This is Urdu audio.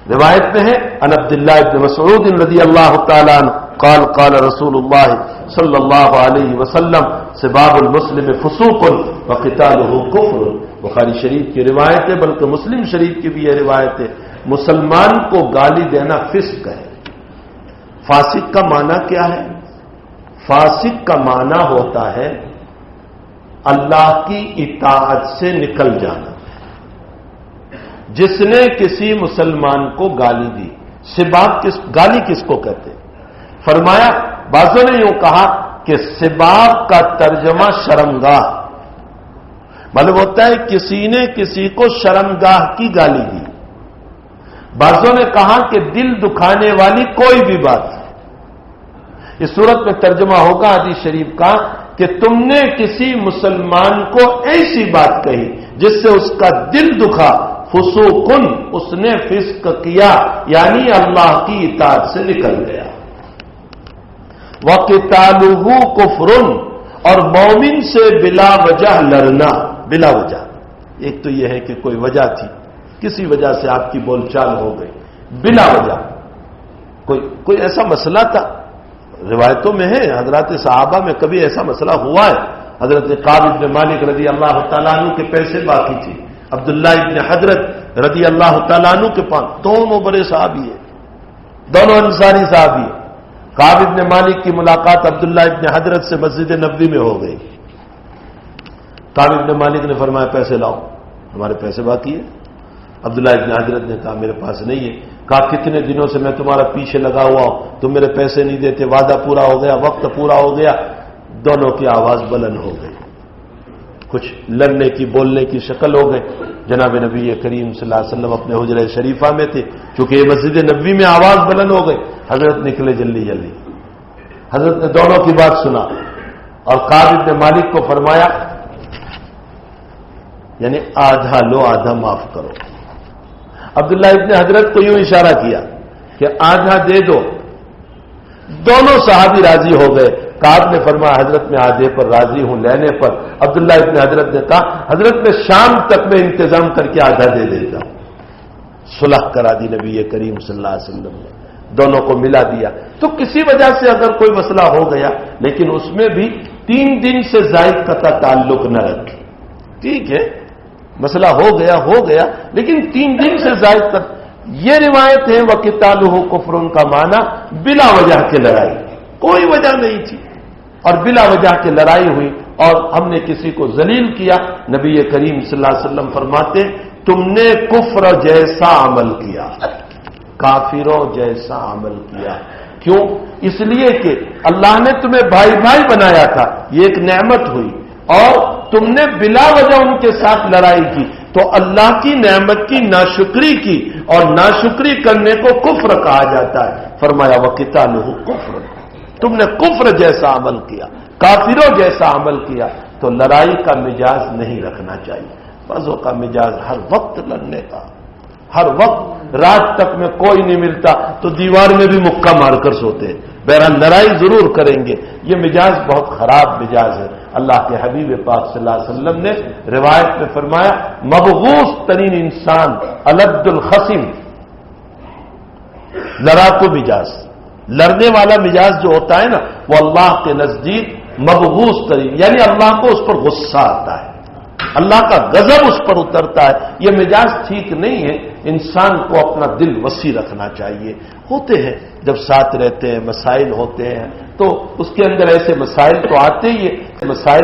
روایت میں ہے ان عبداللہ بن مسعود رضی اللہ تعالی عنہ قال قال رسول اللہ صلی اللہ علیہ وسلم سباب المسلم فسوق وقتالہ کفر. بخاری شریف کی روایت ہے، بلکہ مسلم شریف کی بھی یہ روایت ہے، مسلمان کو گالی دینا فسق ہے. فاسق کا معنی کیا ہے؟ فاسق کا معنی ہوتا ہے اللہ کی اطاعت سے نکل جانا. جس نے کسی مسلمان کو گالی دی، سباب گالی کس کو کہتے ہیں؟ فرمایا بعضوں نے یوں کہا کہ سباب کا ترجمہ شرمگاہ، معلوم ہوتا ہے کسی نے کسی کو شرمگاہ کی گالی دی. بعضوں نے کہا کہ دل دکھانے والی کوئی بھی بات. اس صورت میں ترجمہ ہوگا حدیث شریف کا کہ تم نے کسی مسلمان کو ایسی بات کہی جس سے اس کا دل دکھا، فسوقن، اس نے فسق کیا یعنی اللہ کی اطاعت سے نکل گیا. وقتالہ کفر، اور مومن سے بلا وجہ لڑنا. بلا وجہ، ایک تو یہ ہے کہ کوئی وجہ تھی، کسی وجہ سے آپ کی بول چال ہو گئی، بلا وجہ کوئی ایسا مسئلہ تھا. روایتوں میں ہے حضرات صحابہ میں کبھی ایسا مسئلہ ہوا ہے. حضرت کعب بن مالک رضی اللہ تعالیٰ عنہ کے پیسے باقی تھے، عبداللہ ابن حضرت رضی اللہ تعالیٰ عنہ کے پاس، دونوں بڑے صحابی ہیں، دونوں انصاری صحابی ہیں. کعب ابن مالک کی ملاقات عبداللہ ابن حضرت سے مسجد نبوی میں ہو گئی. کعب ابن مالک نے فرمایا پیسے لاؤ، ہمارے پیسے باقی ہیں. عبداللہ ابن حضرت نے کہا میرے پاس نہیں ہے. کہا کتنے دنوں سے میں تمہارا پیچھے لگا ہوا ہوں، تم میرے پیسے نہیں دیتے، وعدہ پورا ہو گیا، وقت پورا ہو گیا. دونوں کی آواز بلند ہو گئی، کچھ لڑنے کی بولنے کی شکل ہو گئی. جناب نبی کریم صلی اللہ علیہ وسلم اپنے حجرہ شریفہ میں تھے، چونکہ یہ مسجد نبوی میں آواز بلند ہو گئی. حضرت نکلے جلدی جلدی. حضرت نے دونوں کی بات سنا اور کعب ابن مالک کو فرمایا یعنی آدھا لو آدھا معاف کرو. عبداللہ ابن حضرت کو یوں اشارہ کیا کہ آدھا دے دو. دونوں صحابی راضی ہو گئے. کعب نے فرمایا حضرت میں آدھے پر راضی ہوں لینے پر. عبداللہ ابن حضرت نے کہا حضرت میں شام تک میں انتظام کر کے آدھا دے دیتا ہوں. صلح کرا دی نبی کریم صلی اللہ علیہ وسلم نے، دونوں کو ملا دیا. تو کسی وجہ سے اگر کوئی مسئلہ ہو گیا لیکن اس میں بھی 3 دن سے زائد کا تعلق نہ رکھے. ٹھیک ہے مسئلہ ہو گیا لیکن 3 دن سے زائد تک. یہ روایت ہے وقتالہ کفر کا معنی بلا وجہ کے لڑائی، کوئی وجہ نہیں تھی اور بلا وجہ کے لڑائی ہوئی اور ہم نے کسی کو ذلیل کیا. نبی کریم صلی اللہ علیہ وسلم فرماتے تم نے کفر جیسا عمل کیا، کافروں جیسا عمل کیا. کیوں؟ اس لیے کہ اللہ نے تمہیں بھائی بھائی بنایا تھا، یہ ایک نعمت ہوئی اور تم نے بلا وجہ ان کے ساتھ لڑائی کی تو اللہ کی نعمت کی ناشکری کی، اور ناشکری کرنے کو کفر کہا جاتا ہے. فرمایا وقتالہ کفر، تم نے کفر جیسا عمل کیا، کافروں جیسا عمل کیا. تو لڑائی کا مزاج نہیں رکھنا چاہیے. بعضوں کا مزاج ہر وقت لڑنے کا، ہر وقت رات تک میں کوئی نہیں ملتا تو دیوار میں بھی مکہ مار کر سوتے ہیں. بہرحال لڑائی ضرور کریں گے، یہ مزاج بہت خراب مزاج ہے. اللہ کے حبیب پاک صلی اللہ علیہ وسلم نے روایت میں فرمایا مبغوث ترین انسان الد الخصم، لڑاکو مزاج، لڑنے والا مزاج جو ہوتا ہے نا وہ اللہ کے نزدیک مبغوث ترین، یعنی اللہ کو اس پر غصہ آتا ہے، اللہ کا غضب اس پر اترتا ہے. یہ مزاج ٹھیک نہیں ہے. انسان کو اپنا دل وسیع رکھنا چاہیے. ہوتے ہیں جب ساتھ رہتے ہیں مسائل ہوتے ہیں تو اس کے اندر ایسے مسائل تو آتے ہی ہیں. مسائل